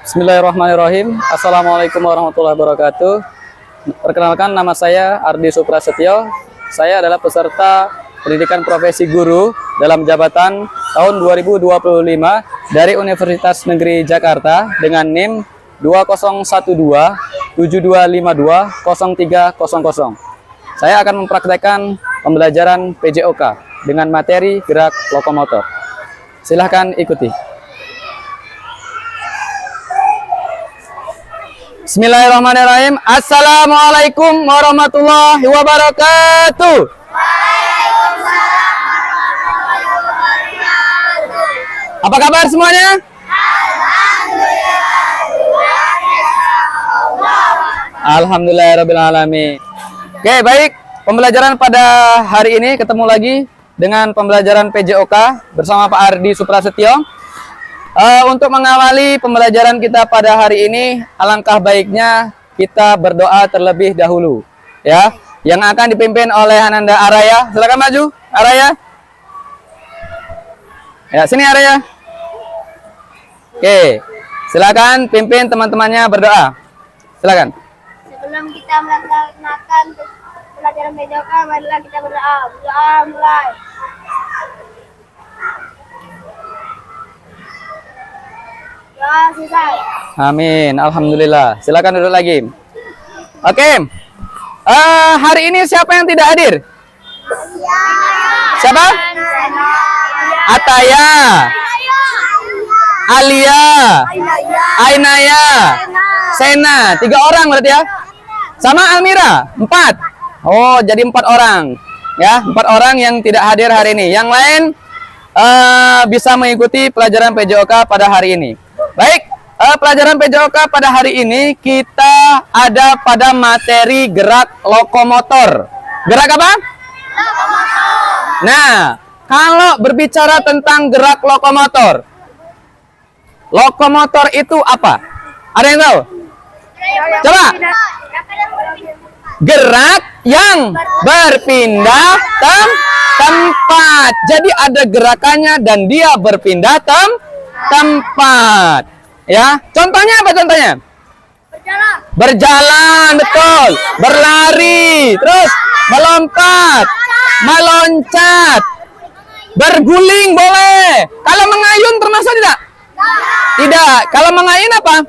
Bismillahirrahmanirrahim. Assalamualaikum warahmatullahi wabarakatuh. Perkenalkan, nama saya Ardi Suprasetyo. Saya adalah peserta pendidikan profesi guru dalam jabatan tahun 2025 dari Universitas Negeri Jakarta dengan NIM 201272520300. Saya akan mempraktekkan pembelajaran PJOK dengan materi gerak lokomotor. Silahkan ikuti. Bismillahirrahmanirrahim. Assalamualaikum warahmatullahi wabarakatuh. Apa kabar semuanya? Alhamdulillahirrahmanirrahim. Oke, baik. Pembelajaran pada hari ini ketemu lagi dengan pembelajaran PJOK bersama Pak Ardi Suprasetyo. Untuk mengawali pembelajaran kita pada hari ini, alangkah baiknya kita berdoa terlebih dahulu, ya. Yang akan dipimpin oleh Ananda Araya. Silakan maju, Araya. Ya, sini Araya. Oke, silakan pimpin teman-temannya berdoa. Silakan. Sebelum kita melaksanakan pelajaran PJOK, marilah kita berdoa. Berdoa mulai. Doa selesai. Amin, alhamdulillah. Silakan duduk lagi. Oke. Hari ini siapa yang tidak hadir? Siapa? Ataya, Alia, Ainaya, Sena. 3 orang berarti ya? Sama Almira? 4. Oh, jadi 4 orang. Ya, 4 orang yang tidak hadir hari ini. Yang lain bisa mengikuti pelajaran PJOK pada hari ini. Baik, pelajaran PJOK pada hari ini kita ada pada materi gerak lokomotor. Gerak apa? Lokomotor. Nah, kalau berbicara tentang gerak lokomotor, lokomotor itu apa? Ada yang tahu? Coba. Gerak yang berpindah tempat. Jadi ada gerakannya dan dia berpindah tempat. Ya, contohnya apa contohnya? Berjalan, betul. Berlari, terus melompat, meloncat, berguling boleh. Kalau mengayun termasuk tidak? Tidak. Kalau mengayun apa?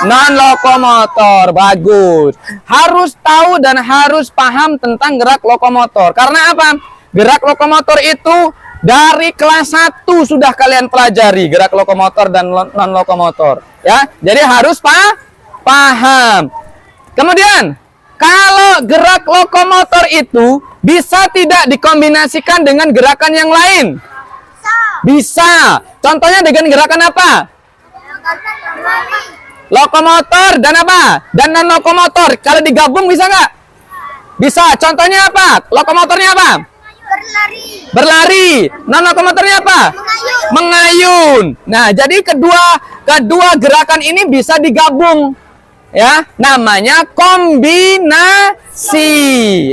Non lokomotor. Bagus. Harus tahu dan harus paham tentang gerak lokomotor. Karena apa? Gerak lokomotor itu dari kelas 1 sudah kalian pelajari gerak lokomotor dan non lokomotor, ya. Jadi harus paham. Kemudian, kalau gerak lokomotor itu bisa tidak dikombinasikan dengan gerakan yang lain? Bisa. Contohnya dengan gerakan apa? Lokomotor dan apa? Dan non lokomotor. Kalau digabung bisa nggak? Bisa. Contohnya apa? Lokomotornya apa? Berlari. Non lokomotornya apa? Mengayun. Nah, jadi kedua gerakan ini bisa digabung. Ya, namanya kombinasi.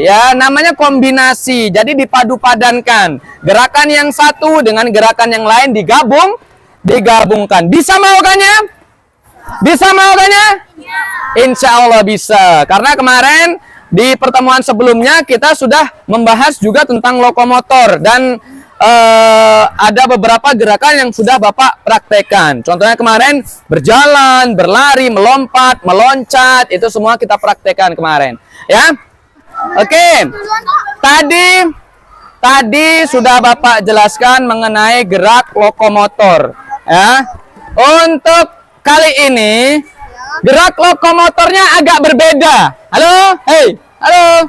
Ya, namanya kombinasi. Jadi dipadu-padankan. Gerakan yang satu dengan gerakan yang lain digabungkan. Bisa melakukannya? Bisa melakukannya? Insya Allah bisa. Karena kemarin di pertemuan sebelumnya kita sudah membahas juga tentang lokomotor dan ada beberapa gerakan yang sudah Bapak praktekkan. Contohnya kemarin berjalan, berlari, melompat, meloncat, itu semua kita praktekkan kemarin. Ya, oke. Tadi sudah Bapak jelaskan mengenai gerak lokomotor. Ya, untuk kali ini gerak lokomotornya agak berbeda. Halo, hey. Halo.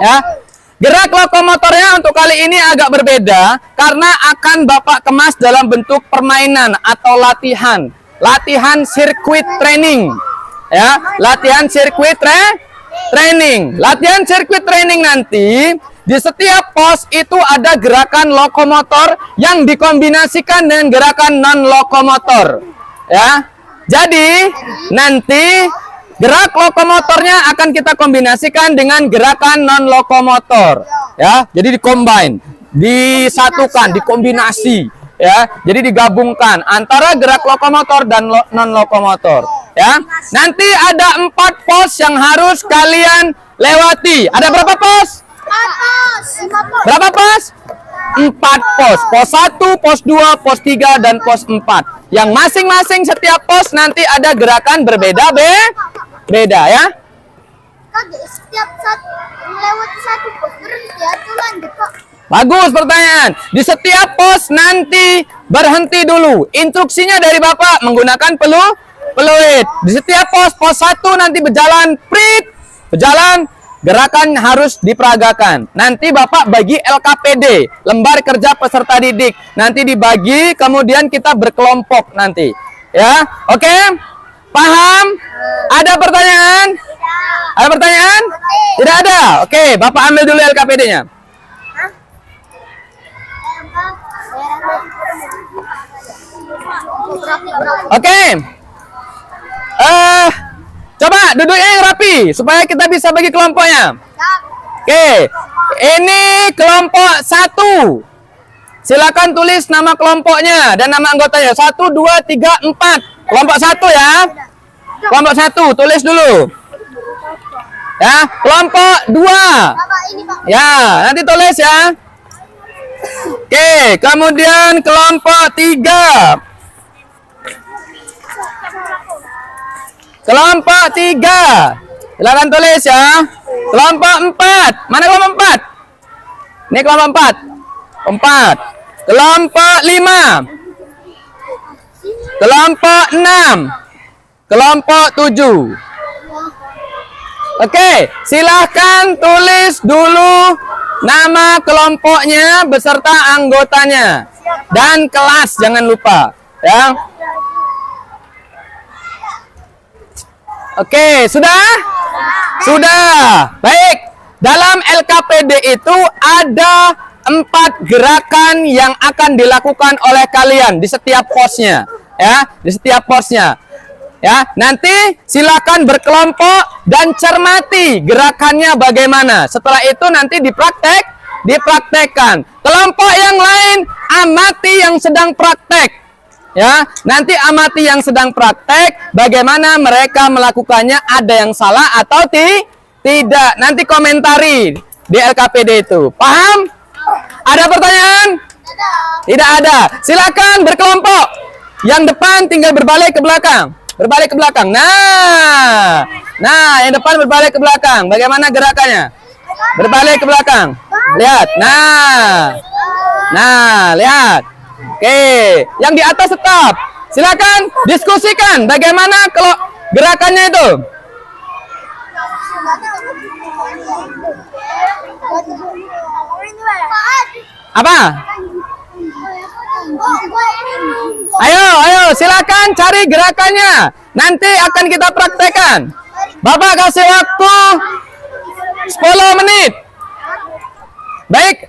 Ya, gerak lokomotornya untuk kali ini agak berbeda karena akan Bapak kemas dalam bentuk permainan atau latihan sirkuit training. Ya, latihan sirkuit training. Latihan sirkuit training nanti di setiap pos itu ada gerakan lokomotor yang dikombinasikan dengan gerakan non lokomotor. Ya, jadi nanti gerak lokomotornya akan kita kombinasikan dengan gerakan non lokomotor, ya. Jadi dikombin, disatukan, dikombinasi. ya. Jadi digabungkan antara gerak lokomotor dan non lokomotor, ya. Nanti ada 4 pos yang harus kalian lewati. Ada berapa pos? Berapa pos? 4 pos. Pos 1, pos 2, pos 3, dan pos 4. Yang masing-masing setiap pos nanti ada gerakan beda ya. Setiap melewati satu pos berhenti atau lanjut, Kak? Bagus pertanyaan. Di setiap pos nanti berhenti dulu. Instruksinya dari Bapak menggunakan peluit. Di setiap pos 1 nanti berjalan prit, berjalan, gerakan harus diperagakan. Nanti Bapak bagi LKPD, lembar kerja peserta didik. Nanti dibagi, kemudian kita berkelompok nanti. Ya, oke? Paham? Ada pertanyaan? Ada pertanyaan? Tidak ada. Oke, Bapak ambil dulu LKPD-nya. Oke. Coba duduknya yang rapi supaya kita bisa bagi kelompoknya. Oke. Ini kelompok 1. Silakan tulis nama kelompoknya dan nama anggotanya. 1, 2, 3, 4. Kelompok 1 ya. Kelompok 1 tulis dulu. Ya, kelompok 2. Ya, nanti tulis ya. Oke, kemudian kelompok 3. Kelompok 3. Silakan tulis ya. Kelompok 4. Mana kelompok 4? Ini kelompok 4. 4. Kelompok 5. Kelompok 6. Kelompok 7. Oke, silahkan tulis dulu nama kelompoknya beserta anggotanya dan kelas, jangan lupa ya. Oke, sudah? Sudah. Baik. Dalam LKPD itu ada 4 gerakan yang akan dilakukan oleh kalian di setiap posnya, ya, di setiap posnya. Ya, nanti silakan berkelompok dan cermati gerakannya bagaimana. Setelah itu nanti dipraktekkan. Kelompok yang lain amati yang sedang praktek. Ya, nanti amati yang sedang praktek bagaimana mereka melakukannya, ada yang salah atau tidak. Nanti komentari di LKPD itu. Paham? Ada pertanyaan? Tidak ada. Silakan berkelompok. Yang depan tinggal berbalik ke belakang. Berbalik ke belakang. Nah, yang depan berbalik ke belakang. Bagaimana gerakannya? Berbalik ke belakang. Lihat. Nah, lihat. Oke, yang di atas tetap. Silakan diskusikan bagaimana kalau gerakannya itu. Apa? Ayo, silakan cari gerakannya. Nanti akan kita praktekkan. Bapak kasih waktu 10 menit. Baik,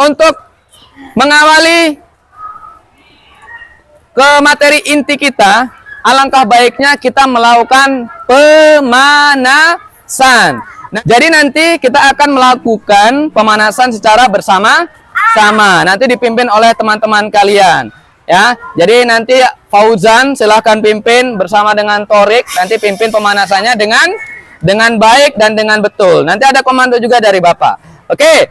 untuk mengawali ke materi inti kita, alangkah baiknya kita melakukan pemanasan. Nah, jadi nanti kita akan melakukan pemanasan secara bersama-sama. Nanti dipimpin oleh teman-teman kalian. Ya, jadi nanti Fauzan silahkan pimpin bersama dengan Torik. Nanti pimpin pemanasannya dengan baik dan dengan betul. Nanti ada komando juga dari Bapak. Oke.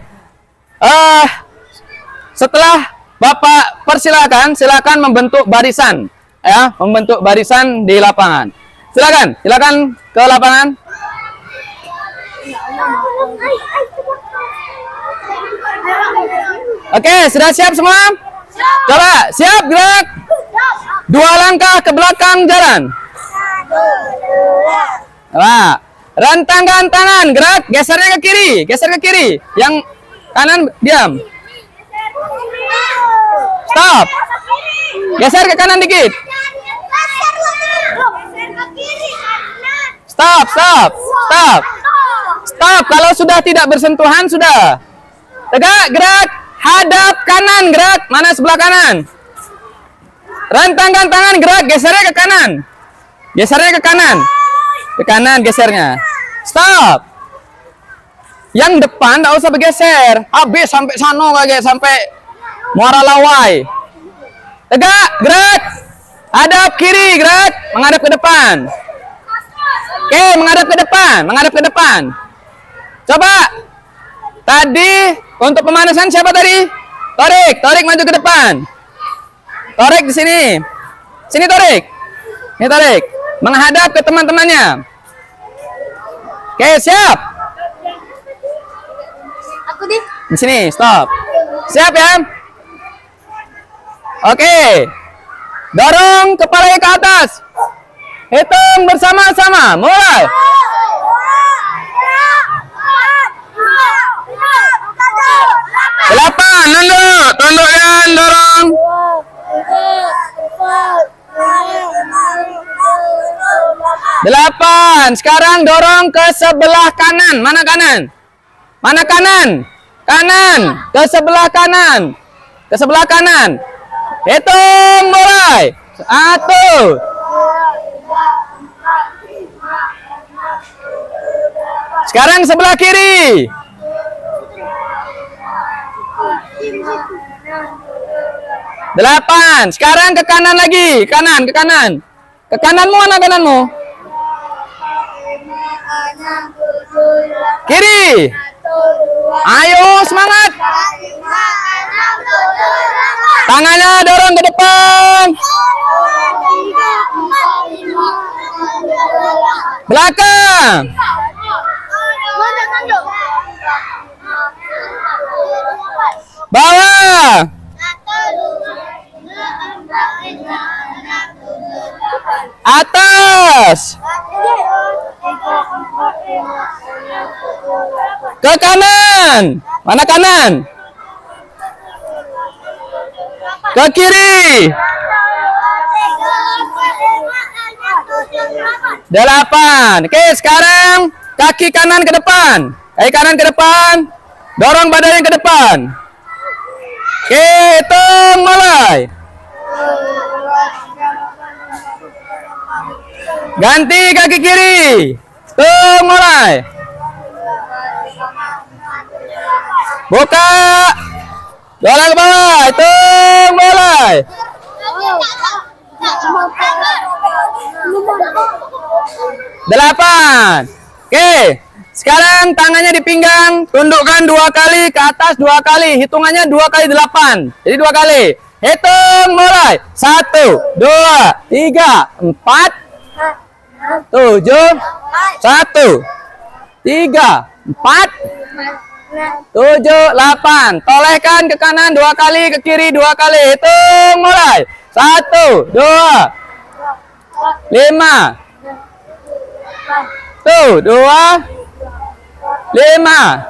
Setelah Bapak silakan membentuk barisan, ya, membentuk barisan di lapangan. Silakan ke lapangan. Oke, sudah siap semua? Coba, siap, gerak. 2 langkah ke belakang jalan. Coba, rentangkan tangan, gerak, gesernya ke kiri, Yang kanan diam. Stop. Geser ke kanan dikit. Stop. Kalau sudah tidak bersentuhan, sudah. Tegak, gerak. Hadap kanan, gerak. Mana sebelah kanan? Rentangkan tangan, gerak. Gesernya ke kanan. Ke kanan gesernya. Stop. Yang depan tidak usah bergeser. Habis sampai sana kayak sampai Muara Lawai. Tegak, gerak. Hadap kiri, gerak. Menghadap ke depan. Oke, menghadap ke depan, menghadap ke depan. Coba. Tadi untuk pemanasan siapa tadi? Torik, Torik maju ke depan. Torik di sini. Sini Torik. Ini Torik. Menghadap ke teman-temannya. Oke, siap. Aku di. Di sini, stop. Siap ya? Oke. Dorong kepalanya ke atas. Hitung bersama-sama. Mulai. Delapan, nunduk. Tundukkan, dorong. Delapan. Sekarang dorong ke sebelah kanan. Mana kanan? Mana kanan? Kanan. Ke sebelah kanan. Ke sebelah kanan. Hitung, mulai. 1. Sekarang sebelah kiri. 8. Sekarang ke kanan lagi. Kanan, ke kanan. Ke kananmu, mana kananmu? Kiri. Ayo, semangat. Tangannya dorong ke depan. Belakang. Bawah. Atas. Ke kanan. Mana kanan? Ke kiri. 8. Oke, sekarang kaki kanan ke depan. Kaki kanan ke depan. Dorong badannya ke depan. Oke, hitung, mulai. Ganti kaki kiri. Hitung, mulai. Buka. Dorong ke bawah. Hitung, mulai. 8. Oke. Sekarang tangannya di pinggang, tundukkan 2 kali ke atas 2 kali. Hitungannya 2 kali 8. Jadi 2 kali. Hitung, mulai. 1, 2, 3, 4, 7, 1, 3, 4, 7, 8. Tolehkan ke kanan 2 kali, ke kiri 2 kali. Hitung, mulai. 1, 2, 5. Tuh, 2, 5.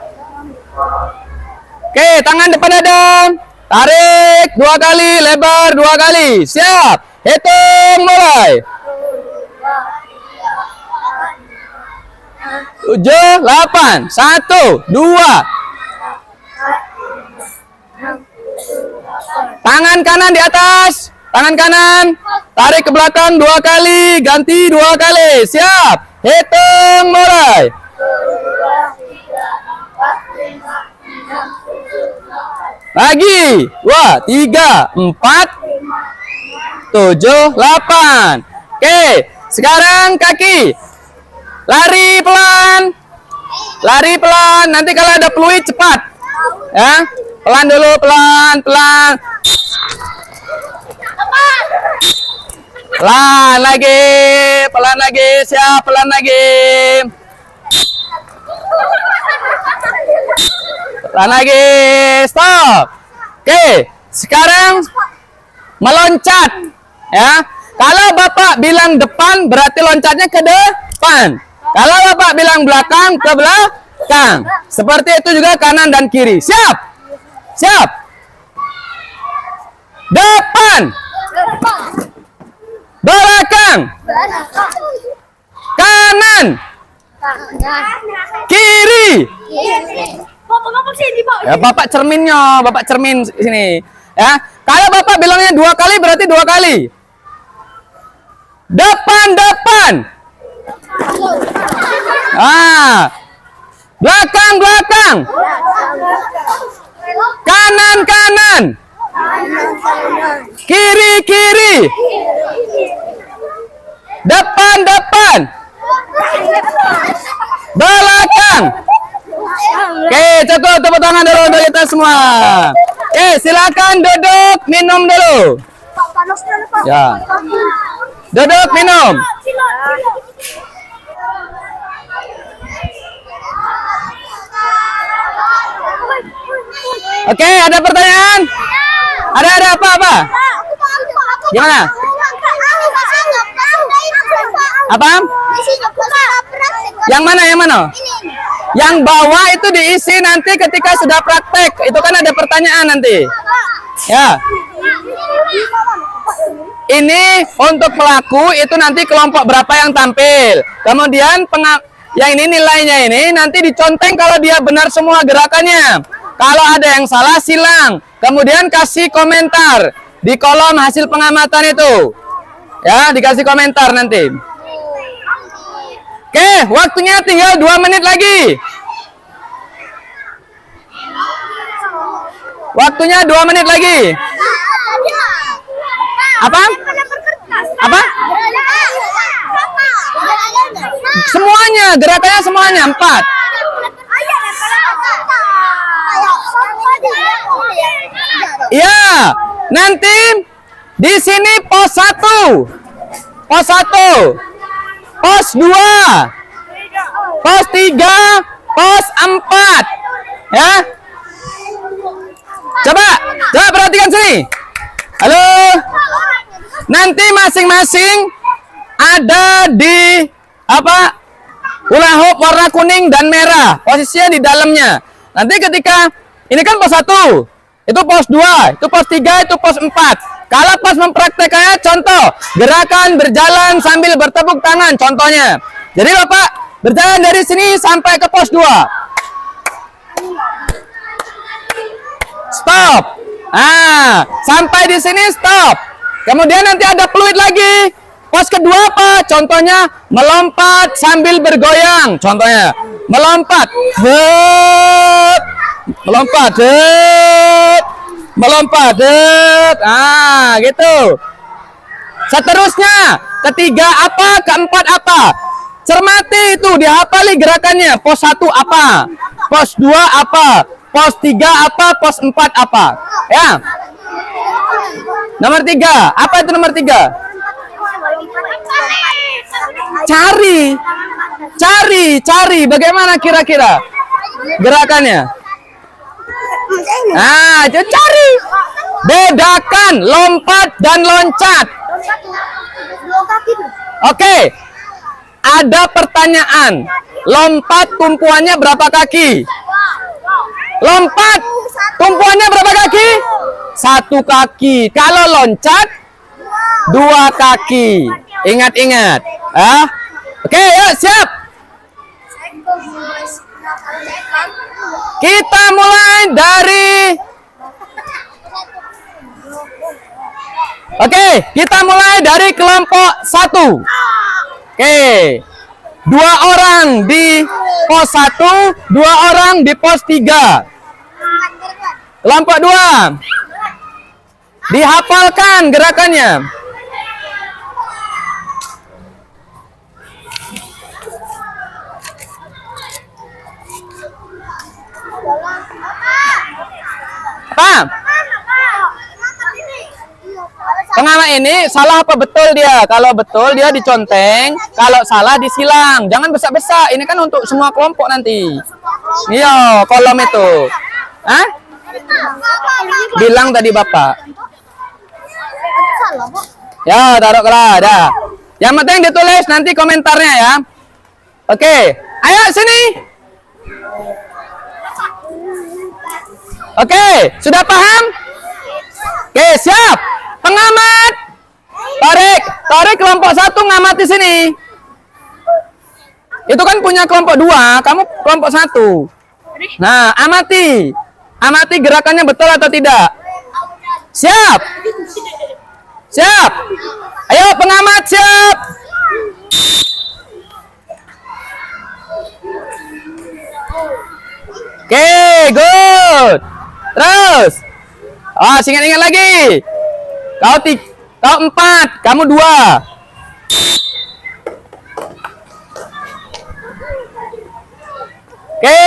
Oke, tangan depan dada. Tarik 2 kali, lebar 2 kali. Siap. Hitung, mulai. 7, 8. 1, 2. Tangan kanan di atas. Tangan kanan. Tarik ke belakang 2 kali. Ganti 2 kali. Siap. Hitung, mulai. 2, 3, 4, 7, 8. Oke, sekarang kaki. Lari pelan. Lari pelan. Nanti kalau ada peluit cepat. Ya. Pelan dulu, pelan, pelan. Pelan lagi. Pelan lagi. Siap, pelan lagi. Pelan lagi. Stop. Oke, sekarang meloncat. Ya. Kalau Bapak bilang depan, berarti loncatnya ke depan. Kalau Bapak bilang belakang, ke belakang. Seperti itu juga kanan dan kiri. Siap. Siap. Depan. Belakang. Kanan. Kiri. Ya, Bapak cerminnya, Bapak cermin sini. Ya, kalau Bapak bilangnya 2 kali berarti 2 kali. Depan, depan. Ah. Belakang, belakang. Kanan, kanan. Kiri, kiri. Depan, depan. Belakang. Oke, cukup tepuk tangan dulu untuk kita semua. Oke, silakan duduk, minum dulu. Ya. Duduk, minum. Oke, ada pertanyaan? Ada apa? Gimana? Apa? Yang mana? Yang bawah itu diisi nanti ketika sudah praktek. Itu kan ada pertanyaan nanti. Ya. Ini untuk pelaku itu nanti kelompok berapa yang tampil. Kemudian yang ini nilainya ini nanti diconteng kalau dia benar semua gerakannya. Kalau ada yang salah silang. Kemudian kasih komentar di kolom hasil pengamatan itu. Ya, dikasih komentar nanti. Oke, waktunya tinggal 2 menit lagi. Waktunya 2 menit lagi. Apa? Semuanya, gerakannya semuanya 4. Ya, nanti di sini pos 1. Pos 1. Pos 2. Pos 3, pos 4. Ya. Coba perhatikan sini. Halo. Nanti masing-masing ada di hula hoop warna kuning dan merah. Posisinya di dalamnya. Nanti ketika ini kan pos 1, itu pos 2, itu pos 3, itu pos 4. Kalau pas mempraktekannya, contoh gerakan berjalan sambil bertepuk tangan, contohnya. Jadi Bapak berjalan dari sini sampai ke pos 2. Stop. Sampai di sini stop. Kemudian nanti ada fluid lagi. Pos kedua apa? Contohnya melompat sambil bergoyang. Contohnya melompat. Melompat. Melompat. Gitu. Seterusnya, ketiga apa? Keempat apa? Cermati itu, dihafali gerakannya. Pos 1 apa? Pos 2 apa? Pos 3 apa? Pos 4 apa? Ya. Nomor 3. Apa itu nomor 3? Cari. Bagaimana kira-kira gerakannya? Cari. Bedakan lompat dan loncat. Oke. Ada pertanyaan. Lompat tumpuannya berapa kaki? Lompat tumpuannya berapa kaki? 1 kaki. Kalau loncat 2 kaki. Ingat-ingat. Oke, yuk siap. Kita mulai dari kita mulai dari kelompok 1. Oke. 2 orang di pos 1, 2 orang di pos 3. Kelompok 2. Dihafalkan gerakannya. Apa? Pengamat ini salah apa betul dia? Kalau betul dia diconteng, kalau salah disilang. Jangan besak-besak. Ini kan untuk semua kelompok nanti. Iya, kolom itu. Bilang tadi Bapak. Ya, taruh kelah, dah. Yang penting ditulis nanti komentarnya ya. Oke, ayo sini. Oke, sudah paham? Oke, siap. Pengamat. Tarik kelompok 1 ngamati sini. Itu kan punya kelompok 2, kamu kelompok 1. Nah, amati. Amati gerakannya betul atau tidak. Siap. Siap. Ayo pengamat siap. Oke, good. Terus. Ah, ingat-ingat lagi. Kau 4, kamu 2. Oke.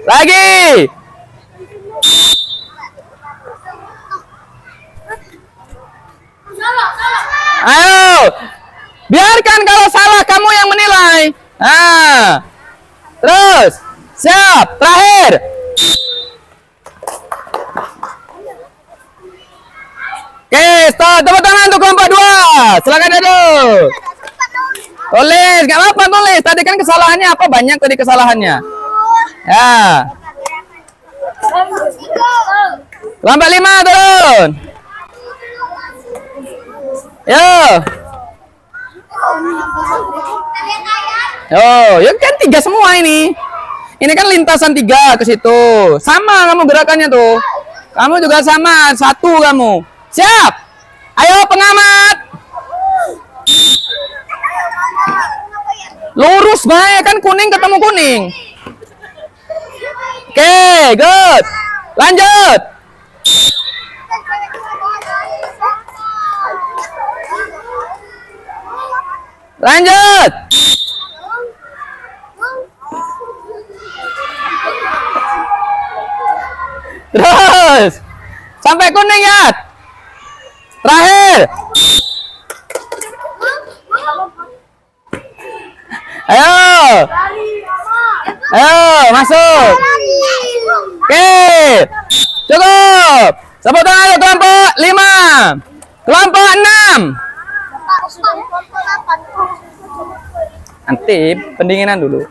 Lagi. Ayo. Biarkan kalau salah kamu yang menilai. Ah. Terus. Siap. Terakhir. Oke, stop. Tepuk tangan untuk kelompok 2. Silakan duduk. Tulis, nggak apa-apa tulis. Tadi kan kesalahannya apa? Banyak tadi kesalahannya. Ya. Kelompok 5 turun. Yo. Oh, ya kan 3 semua ini. Ini kan lintasan 3 ke situ. Sama kamu gerakannya tuh. Kamu juga sama, 1 kamu. Siap. Ayo pengamat. Lurus baik kan kuning ketemu kuning. Oke, good. Lanjut. Lanjut. Terus. Sampai kuning ya. Terakhir. Ayo. Ayo, masuk. Oke. Cukup. Tepuk tangan untuk kelompok 5. Kelompok 6. Nanti pendinginan dulu.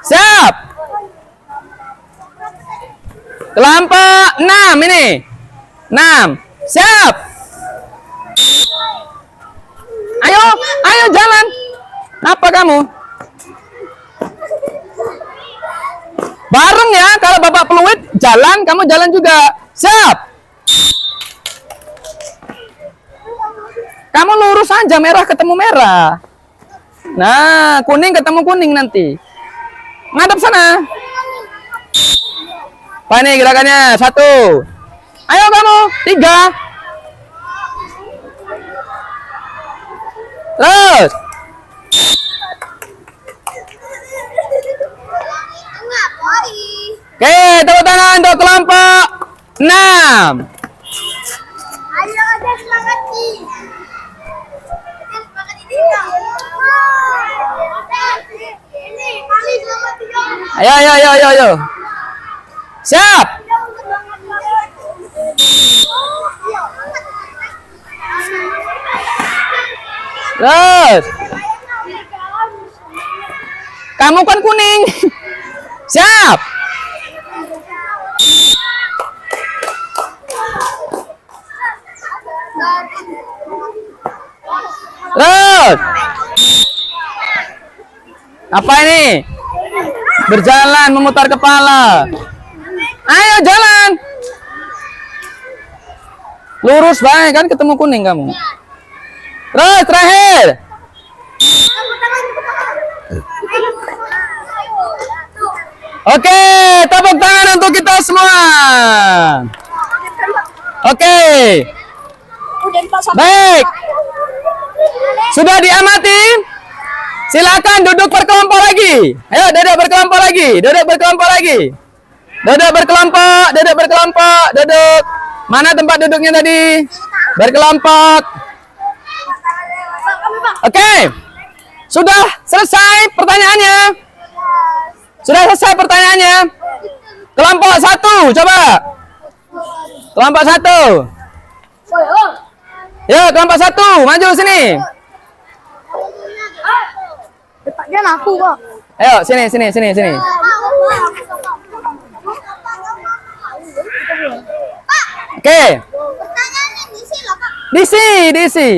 Siap. Kelompok 6 ini. 6. Siap. Ayo, ayo jalan. Apa kamu? Bareng ya, kalau Bapak peluit jalan, kamu jalan juga. Siap. Kamu lurus aja, merah ketemu merah. Nah, kuning ketemu kuning nanti. Ngadep sana. Apa ini gerakannya? 1. Ayo kamu, 3. Terus. Oke, tepuk tangan untuk kelompok 6. Ayo, ada semangat nih. Semangat ini. Ini kali sama 3. Ayo, ayo, ayo, ayo, ayo. Siap. Terus. Kamu kan kuning. Siap. Terus. Apa ini? Berjalan memutar kepala. Ayo jalan. Lurus baik kan ketemu kuning kamu. Terus terakhir. Oke, tepuk tangan untuk kita semua. Oke. Baik. Sudah diamati? Silakan duduk berkelompok lagi. Ayo duduk berkelompok lagi. Duduk berkelompok lagi. Duduk berkelompok, duduk berkelompok, duduk. Mana tempat duduknya tadi? Berkelompok. Oke. Sudah selesai pertanyaannya? Sudah selesai pertanyaannya? Kelompok 1, coba. Kelompok 1. Ya, kelompok 1, maju sini. Depannya aku kok. Ayo, sini. Oke. Pertanyaannya diisi loh, Kak. Diisi.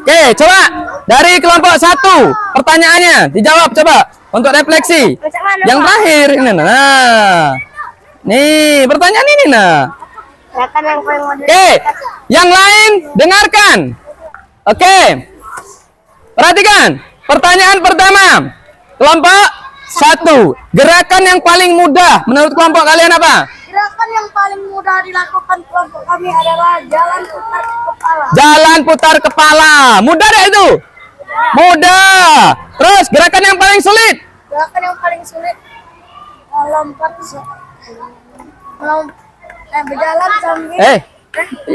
Oke, coba dari kelompok 1 pertanyaannya dijawab coba untuk refleksi. Yang terakhir ini nah. Nih, pertanyaan ini nah. Silakan yang paling modern. Oke, yang lain dengarkan. Oke. Perhatikan. Pertanyaan pertama. Kelompok 1. Gerakan yang paling mudah menurut kelompok kalian apa? Gerakan yang paling mudah dilakukan kelompok kami adalah jalan putar kepala. Jalan putar kepala. Mudah deh itu? Mudah. Terus gerakan yang paling sulit? Gerakan yang paling sulit melompat berjalan sambil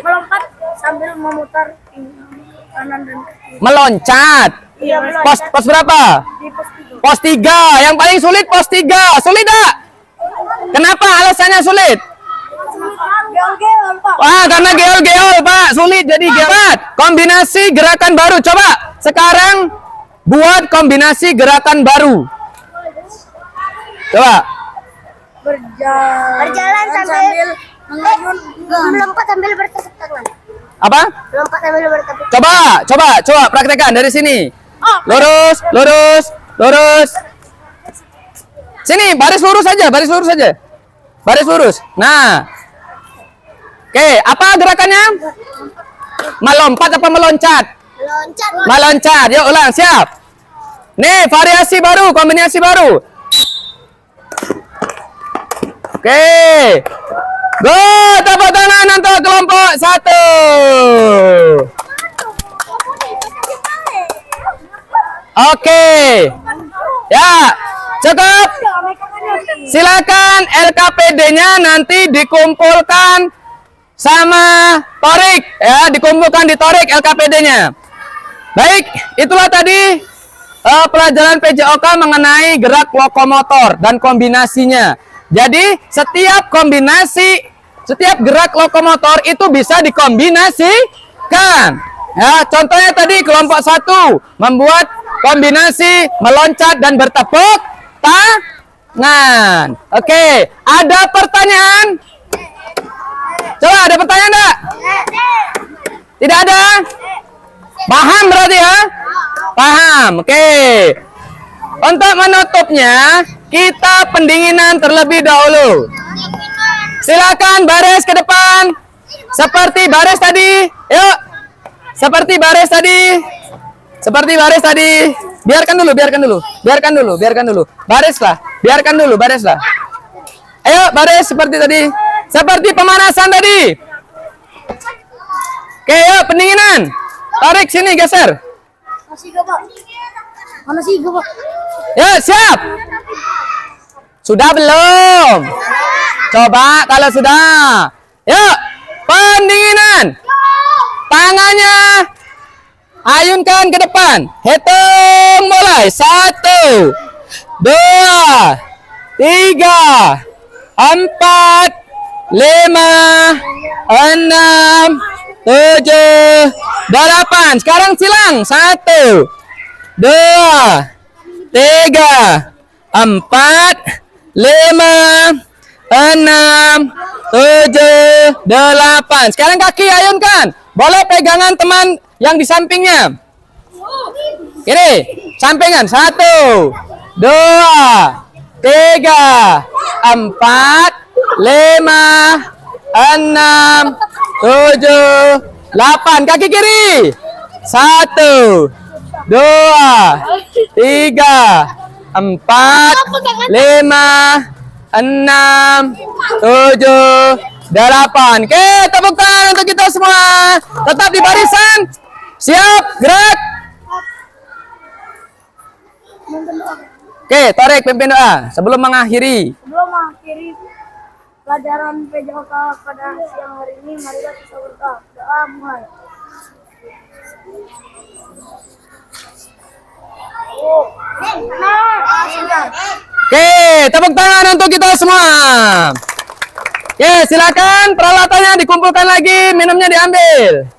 melompat sambil memutar kanan dan kiri. Meloncat. Iya, Pos berapa? di pos 3. Pos 3. Yang paling sulit pos 3. Sulit tak? Kenapa alasannya sulit? Geol-geol, Pak. Wah, karena geol-geol, Pak. Sulit jadi geol. Kombinasi gerakan baru. Coba sekarang buat kombinasi gerakan baru. Coba. Berjalan sambil mengayun, melompat sambil bertepuk tangan. Apa? Melompat sambil bertepuk. Coba praktekkan dari sini. Lurus, lurus, lurus. Sini, baris lurus saja, baris lurus saja. Baris lurus. Nah. Oke, apa gerakannya? Melompat apa meloncat? Meloncat. Meloncat. Yuk ulang, siap. Nih, variasi baru, kombinasi baru. Oke. Go, tepuk tangan untuk kelompok 1. Oke. Ya, cukup. Silakan LKPD-nya nanti dikumpulkan sama Torik, ya, dikumpulkan di Torik LKPD-nya. Baik, itulah tadi pelajaran PJOK mengenai gerak lokomotor dan kombinasinya. Jadi setiap kombinasi, setiap gerak lokomotor itu bisa dikombinasikan. Ya, contohnya tadi kelompok 1 membuat kombinasi meloncat dan bertepuk tangan. Oke, ada pertanyaan? Coba ada pertanyaan enggak? Tidak ada? Paham berarti ya? Paham. Oke. Untuk menutupnya, kita pendinginan terlebih dahulu. Silakan baris ke depan. Seperti baris tadi. Yuk. Seperti baris tadi. Seperti baris tadi. Biarkan dulu. Barislah. Biarkan dulu, barislah. Ayo, baris seperti tadi. Seperti pemanasan tadi. Oke, yuk pendinginan. Tarik sini, geser. Masih gak, Pak? Mana sih gak, Pak? Ya, siap. Sudah belum? Coba kalau sudah. Yuk, pendinginan. Tangannya ayunkan ke depan. Hitung mulai. 1, 2, 3, 4, 5, 6, 7, 8. Sekarang silang. 1, 2, 3, 4, 5, 6, 7, 8. Sekarang kaki ayunkan. Boleh pegangan teman yang di sampingnya. Kiri, sampingan. 1, 2, 3, 4, 5, 6, 7, 8. Kaki kiri. 1, 2, 3, 4, 5, 6, 7, 8. Oke, tepuk tangan untuk kita semua. Tetap di barisan. Siap, gerak. Oke, Torik pimpin doa sebelum mengakhiri. Sebelum mengakhiri pelajaran PJOK pada siang hari ini, marilah kita berdoa. Doa mulai. Oke, tepuk tangan untuk kita semua. Oke, silakan peralatannya dikumpulkan lagi, minumnya diambil.